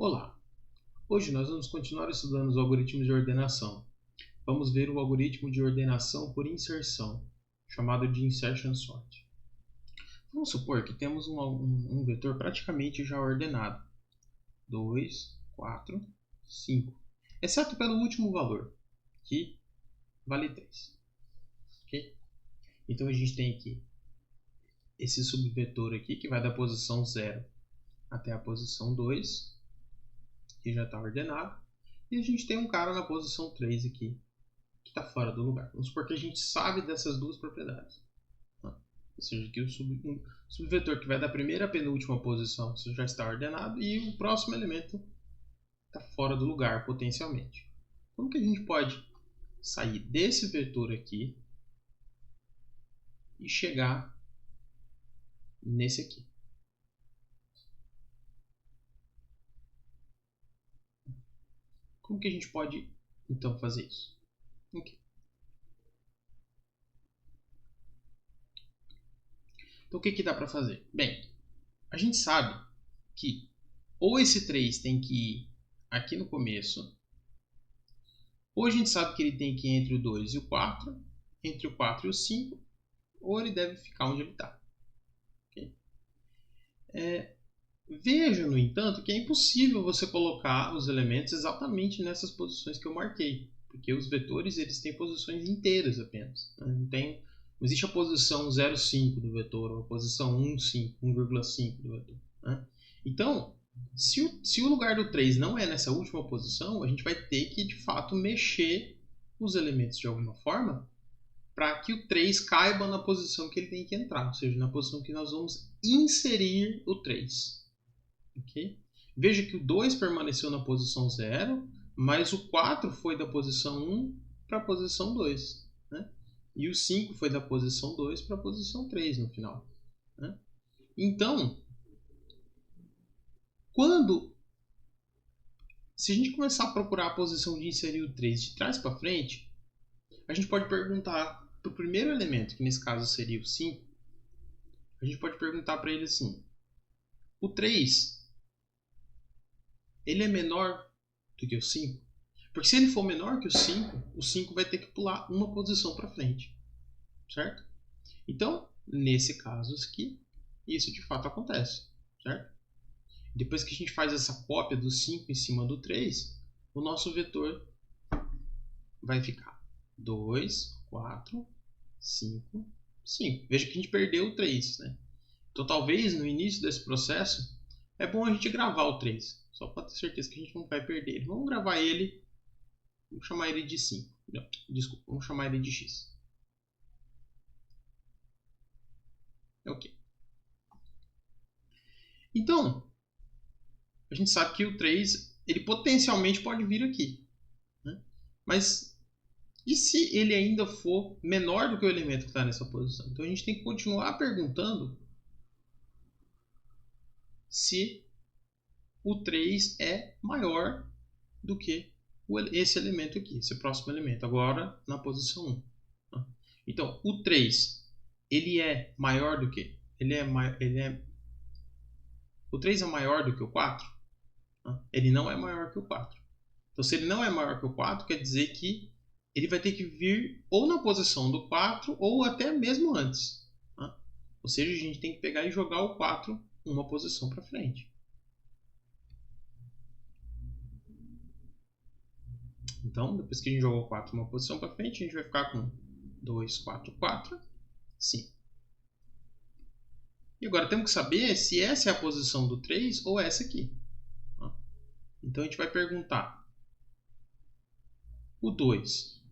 Olá! Hoje nós vamos continuar estudando os algoritmos de ordenação. Vamos ver o algoritmo de ordenação por inserção, chamado de insertion sort. Vamos supor que temos um vetor praticamente já ordenado. 2, 4, 5. Exceto pelo último valor, que vale 3. Okay? Então a gente tem aqui esse subvetor aqui, que vai da posição 0 até a posição 2, que já está ordenado. E a gente tem um cara na posição 3 aqui, que está fora do lugar. Vamos supor que a gente sabe dessas duas propriedades. Ou seja, que o subvetor que vai da primeira à penúltima posição já está ordenado e o próximo elemento está fora do lugar potencialmente. Como que a gente pode sair desse vetor aqui e chegar nesse aqui? Como que a gente pode, então, fazer isso? Okay. Então, o que dá para fazer? Bem, a gente sabe que ou esse 3 tem que ir aqui no começo, ou a gente sabe que ele tem que ir entre o 2 e o 4, entre o 4 e o 5, ou ele deve ficar onde ele está. Okay? Veja, no entanto, que é impossível você colocar os elementos exatamente nessas posições que eu marquei, porque os vetores eles têm posições inteiras apenas. Não existe a posição 0,5 do vetor, ou a posição 1,5, 1,5 do vetor. Né? Então, se o lugar do 3 não é nessa última posição, a gente vai ter que, de fato, mexer os elementos de alguma forma para que o 3 caiba na posição que ele tem que entrar, ou seja, na posição que nós vamos inserir o 3. Okay? Veja que o 2 permaneceu na posição 0, mas o 4 foi da posição 1 para a posição 2. Né? E o 5 foi da posição 2 para a posição 3 no final. Né? Então, se a gente começar a procurar a posição de inserir o 3 de trás para frente, a gente pode perguntar para o primeiro elemento, que nesse caso seria o 5, a gente pode perguntar para ele assim: o 3 ele é menor do que o 5? Porque se ele for menor que o 5 vai ter que pular uma posição para frente. Certo? Então, nesse caso aqui, isso de fato acontece. Certo? Depois que a gente faz essa cópia do 5 em cima do 3, o nosso vetor vai ficar 2, 4, 5, 5. Veja que a gente perdeu o 3. Né? Então, talvez no início desse processo, é bom a gente gravar o 3. Só para ter certeza que a gente não vai perder ele. Vamos gravar ele. Vamos chamar ele de 5. Não, desculpa, vamos chamar ele de x. Ok. Então, a gente sabe que o 3 ele potencialmente pode vir aqui. Né? Mas e se ele ainda for menor do que o elemento que está nessa posição? Então a gente tem que continuar perguntando se o 3 é maior do que esse elemento aqui, esse próximo elemento, agora na posição 1. Então, o 3, ele é maior do que? O 3 é maior do que o 4? Ele não é maior que o 4. Então, se ele não é maior que o 4, quer dizer que ele vai ter que vir ou na posição do 4 ou até mesmo antes. Ou seja, a gente tem que pegar e jogar o 4 uma posição para frente. Então, depois que a gente jogou o 4 uma posição para frente, a gente vai ficar com 2, 4, 4, 5. E agora temos que saber se essa é a posição do 3 ou essa aqui. Então a gente vai perguntar: o 2,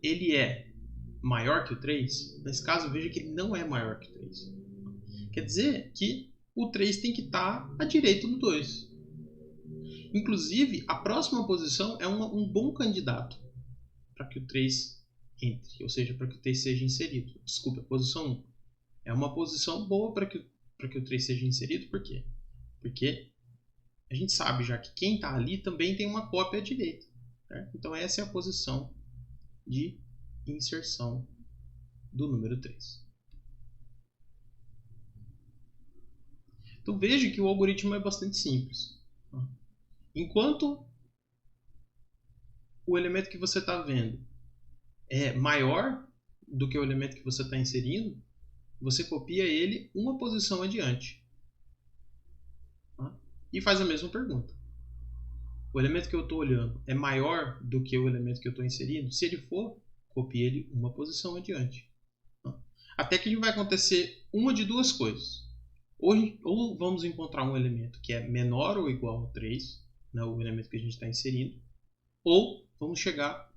ele é maior que o 3? Nesse caso, veja que ele não é maior que o 3. Quer dizer que o 3 tem que estar à direita do 2. Inclusive, a próxima posição é um bom candidato para que o 3 entre, ou seja, para que o 3 seja inserido. Desculpa, a posição 1. É uma posição boa para que o 3 seja inserido, por quê? Porque a gente sabe já que quem está ali também tem uma cópia à direita. Certo? Então essa é a posição de inserção do número 3. Então veja que o algoritmo é bastante simples. enquanto o elemento que você está vendo é maior do que o elemento que você está inserindo, você copia ele uma posição adiante. Tá? E faz a mesma pergunta. O elemento que eu estou olhando é maior do que o elemento que eu estou inserindo? Se ele for, copie ele uma posição adiante. Tá? Até que vai acontecer uma de duas coisas. Ou vamos encontrar um elemento que é menor ou igual a 3, né, o elemento que a gente está inserindo, ou vamos chegar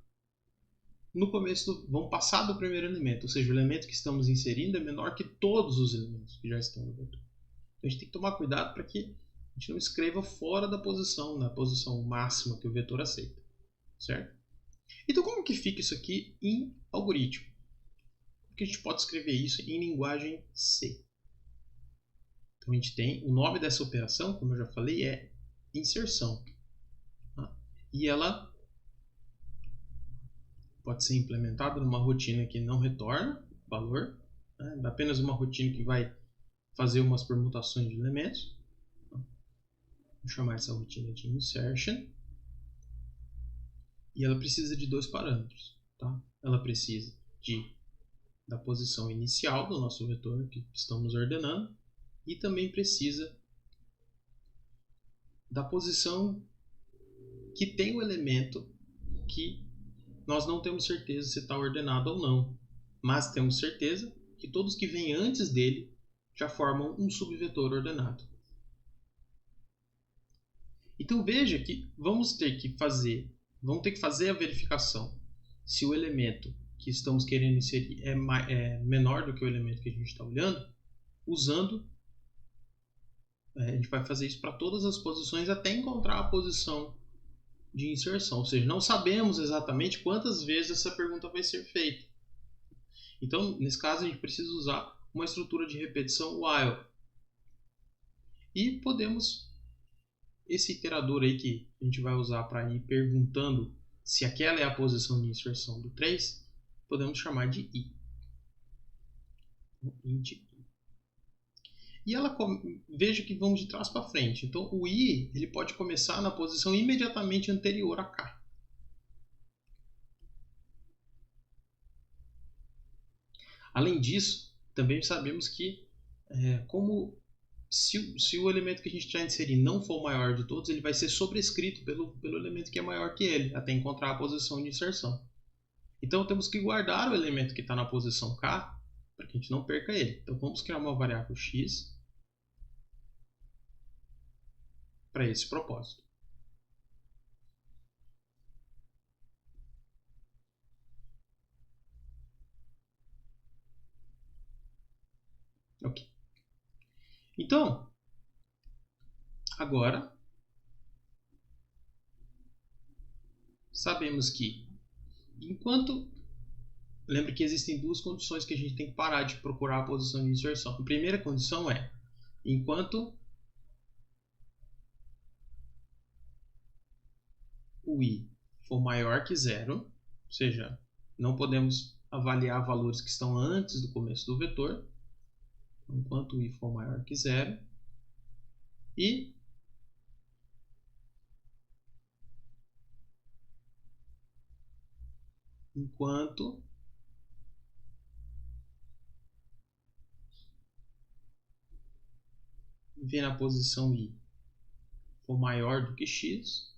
no começo, vamos passar do primeiro elemento, ou seja, o elemento que estamos inserindo é menor que todos os elementos que já estão no vetor. Então a gente tem que tomar cuidado para que a gente não escreva fora da posição, na posição máxima que o vetor aceita, certo? Então como que fica isso aqui em algoritmo? Porque a gente pode escrever isso em linguagem C. Então a gente tem, o nome dessa operação, como eu já falei, é inserção. Tá? E ela pode ser implementada numa rotina que não retorna valor, né? Apenas uma rotina que vai fazer umas permutações de elementos. Vou chamar essa rotina de insertion. E ela precisa de dois parâmetros. Tá? Ela precisa da posição inicial do nosso vetor que estamos ordenando e também precisa da posição que tem o elemento que nós não temos certeza se está ordenado ou não, mas temos certeza que todos que vêm antes dele já formam um subvetor ordenado. Então veja que vamos ter que fazer a verificação se o elemento que estamos querendo inserir é menor do que o elemento que a gente está olhando, usando, a gente vai fazer isso para todas as posições até encontrar a posição de inserção, ou seja, não sabemos exatamente quantas vezes essa pergunta vai ser feita. Então, nesse caso, a gente precisa usar uma estrutura de repetição while. E podemos, esse iterador aí que a gente vai usar para ir perguntando se aquela é a posição de inserção do 3, podemos chamar de i. Int i. E veja que vamos de trás para frente. Então, o i ele pode começar na posição imediatamente anterior a k. Além disso, também sabemos que se o elemento que a gente já inserir não for o maior de todos, ele vai ser sobrescrito pelo elemento que é maior que ele, até encontrar a posição de inserção. Então temos que guardar o elemento que está na posição k, para que a gente não perca ele. Então vamos criar uma variável x para esse propósito. Ok. Então, agora, sabemos que, lembre que existem duas condições que a gente tem que parar de procurar a posição de inserção. A primeira condição é, enquanto o i for maior que zero, ou seja, não podemos avaliar valores que estão antes do começo do vetor, enquanto o i for maior que zero, e enquanto v na posição i for maior do que x,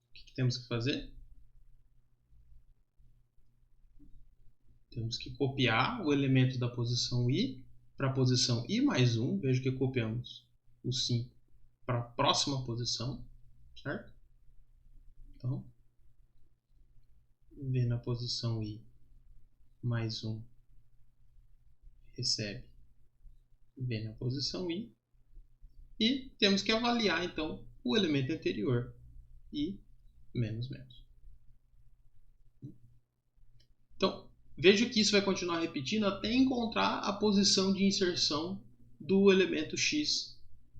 o que temos que fazer? Temos que copiar o elemento da posição i para a posição i mais 1. Veja que copiamos o 5 para a próxima posição, certo? Então, v na posição i mais 1 recebe v na posição i. E temos que avaliar, então, o elemento anterior, i menos menos. Então, veja que isso vai continuar repetindo até encontrar a posição de inserção do elemento x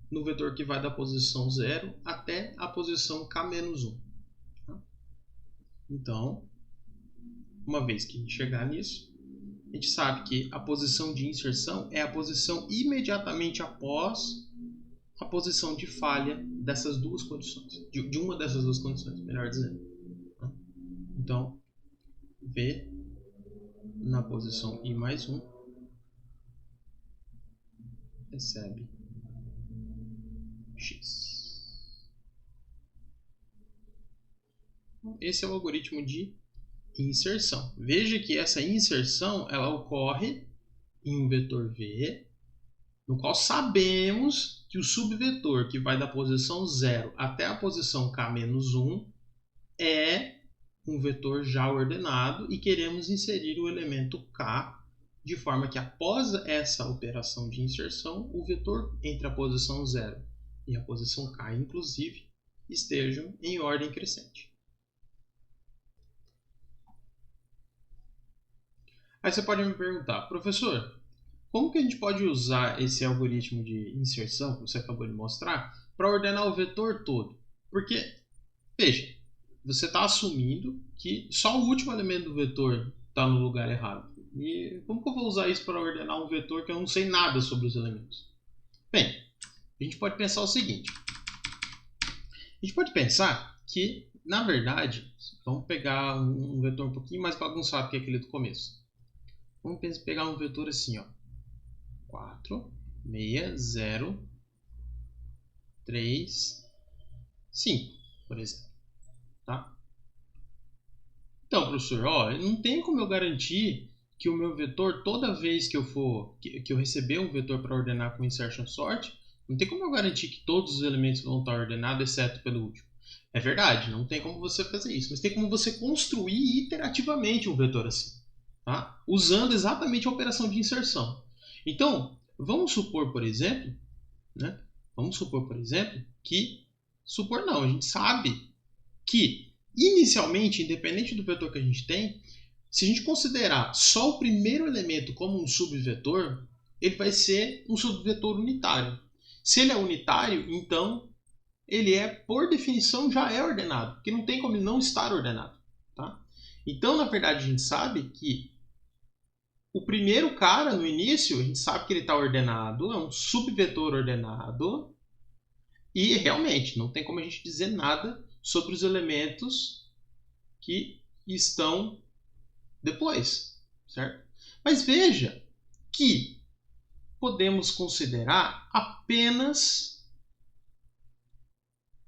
no vetor que vai da posição 0 até a posição k-1. Então, uma vez que a gente chegar nisso, a gente sabe que a posição de inserção é a posição imediatamente após a posição de falha dessas duas condições, de uma dessas duas condições, melhor dizendo. Então, V na posição I mais 1 recebe X. Esse é o algoritmo de inserção. Veja que essa inserção ela ocorre em um vetor V, no qual sabemos que o subvetor que vai da posição 0 até a posição k-1 é um vetor já ordenado e queremos inserir o elemento k de forma que após essa operação de inserção, o vetor entre a posição 0 e a posição k, inclusive, estejam em ordem crescente. Aí você pode me perguntar, professor, como que a gente pode usar esse algoritmo de inserção que você acabou de mostrar para ordenar o vetor todo? Porque, veja, você está assumindo que só o último elemento do vetor está no lugar errado. E como que eu vou usar isso para ordenar um vetor que eu não sei nada sobre os elementos? Bem, a gente pode pensar o seguinte. A gente pode pensar que, na verdade, vamos pegar um vetor um pouquinho mais bagunçado que aquele do começo. Vamos pegar um vetor assim, ó. 4, 6, 0, 3, 5, por exemplo. Tá? Então, professor, ó, não tem como eu garantir que o meu vetor, toda vez que eu receber um vetor para ordenar com insertion sort, não tem como eu garantir que todos os elementos vão estar ordenados, exceto pelo último. É verdade, não tem como você fazer isso, mas tem como você construir iterativamente um vetor assim, tá? Usando exatamente a operação de inserção. Então, vamos supor, por exemplo, que... a gente sabe que, inicialmente, independente do vetor que a gente tem, se a gente considerar só o primeiro elemento como um subvetor, ele vai ser um subvetor unitário. Se ele é unitário, então ele é, por definição, já é ordenado, porque não tem como ele não estar ordenado. Tá? Então, na verdade, a gente sabe que o primeiro cara, no início, a gente sabe que ele está ordenado, é um subvetor ordenado, e realmente não tem como a gente dizer nada sobre os elementos que estão depois, certo? Mas veja que podemos considerar apenas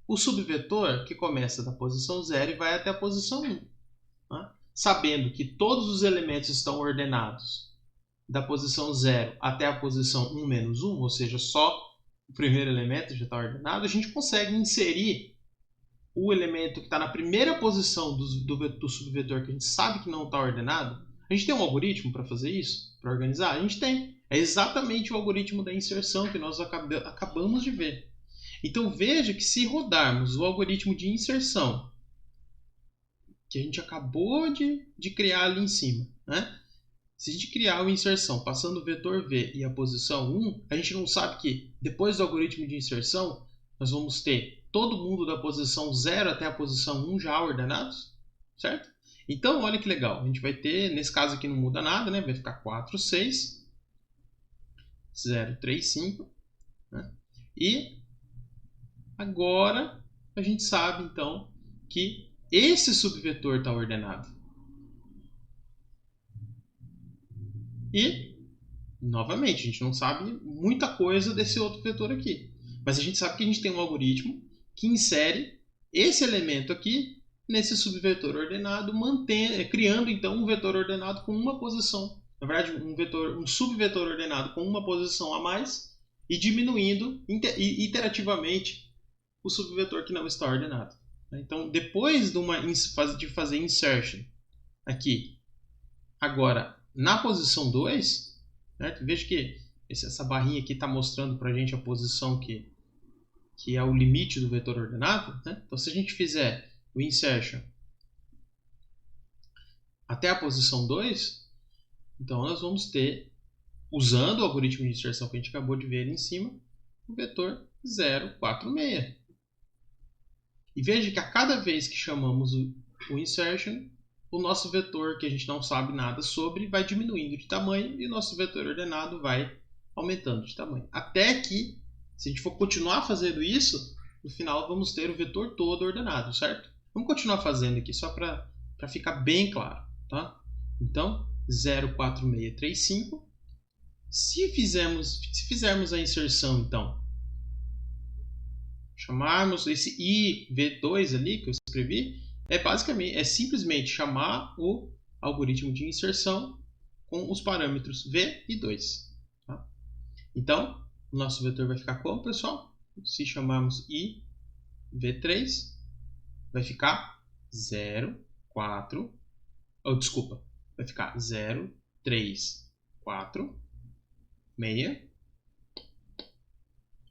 o subvetor que começa da posição 0 e vai até a posição 1. Né? Sabendo que todos os elementos estão ordenados da posição 0 até a posição 1 menos 1, ou seja, só o primeiro elemento já está ordenado, a gente consegue inserir o elemento que está na primeira posição do subvetor que a gente sabe que não está ordenado. A gente tem um algoritmo para fazer isso? Para organizar? A gente tem. É exatamente o algoritmo da inserção que nós acabamos de ver. Então veja que se rodarmos o algoritmo de inserção que a gente acabou de criar ali em cima, né? Se a gente criar uma inserção passando o vetor V e a posição 1, a gente não sabe que depois do algoritmo de inserção nós vamos ter todo mundo da posição 0 até a posição 1 já ordenados, certo? Então, olha que legal. A gente vai ter, nesse caso aqui não muda nada, né? Vai ficar 4, 6, 0, 3, 5. Né? E agora a gente sabe, então, que esse subvetor está ordenado. E, novamente, a gente não sabe muita coisa desse outro vetor aqui. Mas a gente sabe que a gente tem um algoritmo que insere esse elemento aqui nesse subvetor ordenado, criando então um vetor ordenado com uma posição. Na verdade, um subvetor ordenado com uma posição a mais e diminuindo iterativamente o subvetor que não está ordenado. Então, depois de fazer insertion aqui, agora na posição 2, certo? Veja que essa barrinha aqui está mostrando para a gente a posição que é o limite do vetor ordenado. Né? Então, se a gente fizer o insertion até a posição 2, então nós vamos ter, usando o algoritmo de inserção que a gente acabou de ver ali em cima, o vetor 0, 4, 6. E veja que a cada vez que chamamos o insertion, o nosso vetor que a gente não sabe nada sobre vai diminuindo de tamanho e o nosso vetor ordenado vai aumentando de tamanho. Até que, se a gente for continuar fazendo isso, no final vamos ter o vetor todo ordenado, certo? Vamos continuar fazendo aqui só para ficar bem claro, tá? Então, 04635. Se fizermos a inserção, então, chamarmos esse IV2 ali que eu escrevi, é simplesmente chamar o algoritmo de inserção com os parâmetros V e 2. Tá? Então, o nosso vetor vai ficar como, pessoal? Se chamarmos IV3, vai ficar 0, 4, desculpa, vai ficar 0, 3, 4, 6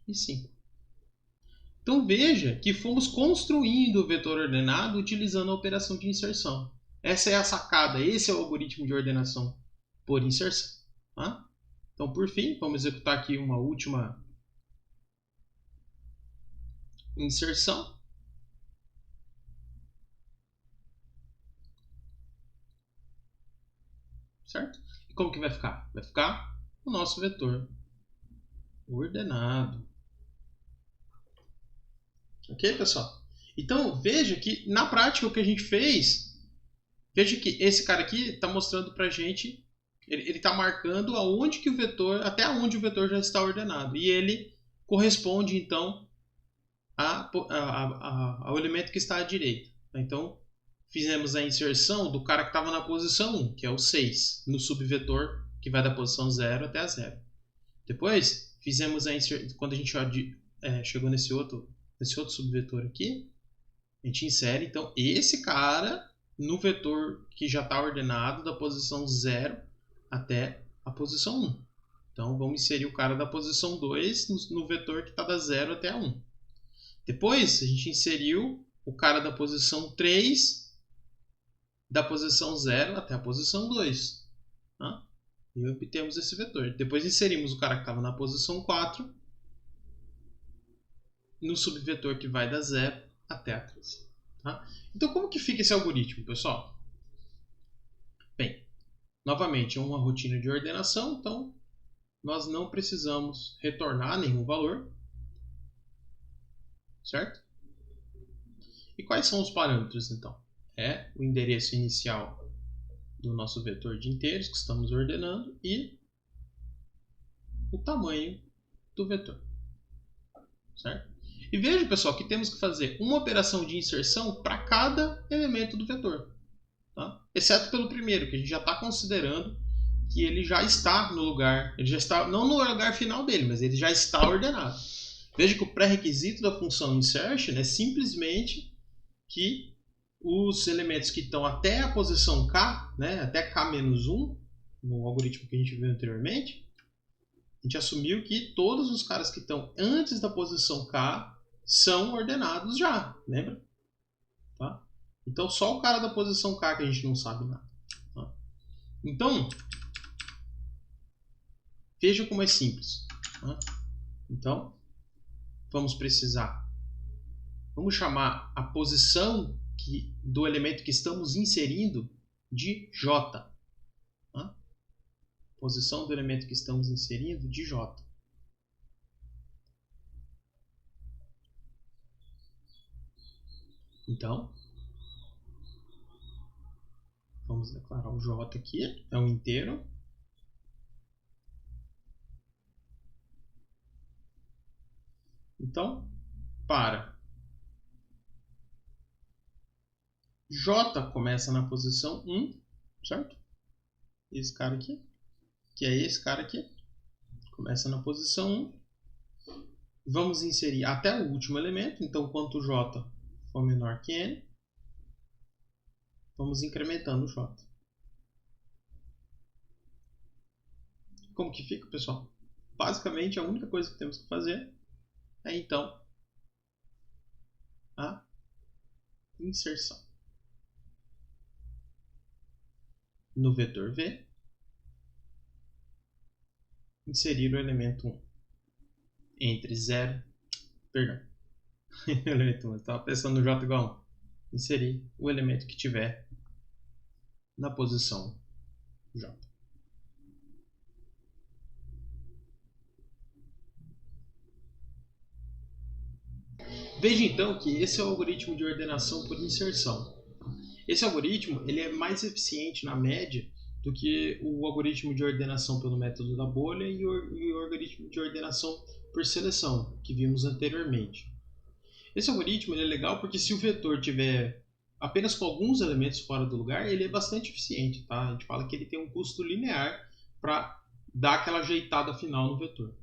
e 5. Então veja que fomos construindo o vetor ordenado utilizando a operação de inserção. Essa é a sacada, esse é o algoritmo de ordenação por inserção. Tá? Então, por fim, vamos executar aqui uma última inserção. Certo? E como que vai ficar? Vai ficar o nosso vetor ordenado. Ok, pessoal? Então, veja que na prática o que a gente fez, veja que esse cara aqui está mostrando para a gente, ele está marcando aonde que o vetor, até onde o vetor já está ordenado. E ele corresponde, então, ao elemento que está à direita. Então, fizemos a inserção do cara que estava na posição 1, que é o 6, no subvetor que vai da posição 0 até a 0. Depois, fizemos a inserção, quando a gente chegou nesse outro subvetor aqui, a gente insere, então, esse cara no vetor que já está ordenado da posição 0 até a posição 1. Então, vamos inserir o cara da posição 2 no vetor que está da 0 até a 1. Depois, a gente inseriu o cara da posição 3 da posição 0 até a posição 2. Tá? E obtemos esse vetor. Depois inserimos o cara que estava na posição 4 no subvetor que vai da 0 até a 3. Tá? Então, como que fica esse algoritmo, pessoal? Bem, novamente, é uma rotina de ordenação, então nós não precisamos retornar nenhum valor. Certo? E quais são os parâmetros, então? É o endereço inicial do nosso vetor de inteiros que estamos ordenando e o tamanho do vetor. Certo? E veja, pessoal, que temos que fazer uma operação de inserção para cada elemento do vetor. Tá? Exceto pelo primeiro, que a gente já está considerando que ele já está no lugar, ele já está, não no lugar final dele, mas ele já está ordenado. Veja que o pré-requisito da função insertion é simplesmente que os elementos que estão até a posição k, né, até k-1, no algoritmo que a gente viu anteriormente, a gente assumiu que todos os caras que estão antes da posição k são ordenados já, lembra? Tá? Então, só o cara da posição k que a gente não sabe nada. Tá? Então, veja como é simples. Tá? Então, vamos chamar a posição do elemento que estamos inserindo de J. Tá? Posição do elemento que estamos inserindo de J. Então, vamos declarar o J aqui, é um inteiro. Então, para J começa na posição 1, certo? Esse cara aqui, que é esse cara aqui, começa na posição 1. Vamos inserir até o último elemento, então quanto J for menor que N, vamos incrementando o J. Como que fica, pessoal? Basicamente, a única coisa que temos que fazer é, então, a inserção. No vetor V, inserir o elemento 1 entre 0, perdão, elemento 1, eu estava pensando no J igual a 1, inserir o elemento que tiver na posição J. Veja então que esse é o algoritmo de ordenação por inserção. Esse algoritmo ele é mais eficiente na média do que o algoritmo de ordenação pelo método da bolha e o algoritmo de ordenação por seleção, que vimos anteriormente. Esse algoritmo ele é legal porque se o vetor tiver apenas com alguns elementos fora do lugar, ele é bastante eficiente. Tá? A gente fala que ele tem um custo linear para dar aquela ajeitada final no vetor.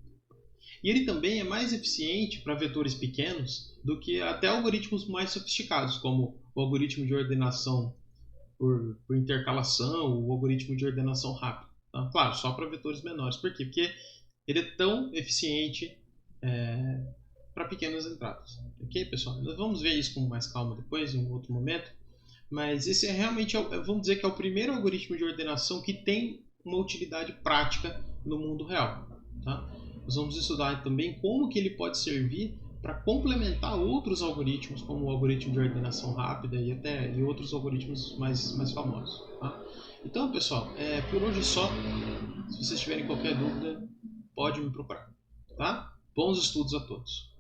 E ele também é mais eficiente para vetores pequenos do que até algoritmos mais sofisticados, como o algoritmo de ordenação por intercalação, o algoritmo de ordenação rápida. Tá? Claro, só para vetores menores. Por quê? Porque ele é tão eficiente para pequenas entradas. Ok, pessoal? Nós vamos ver isso com mais calma depois, em um outro momento. Mas esse é realmente, vamos dizer que é o primeiro algoritmo de ordenação que tem uma utilidade prática no mundo real. Tá? Nós vamos estudar também como que ele pode servir para complementar outros algoritmos, como o algoritmo de ordenação rápida e outros algoritmos mais famosos. Tá? Então, pessoal, por hoje é só. Se vocês tiverem qualquer dúvida, pode me procurar. Tá? Bons estudos a todos.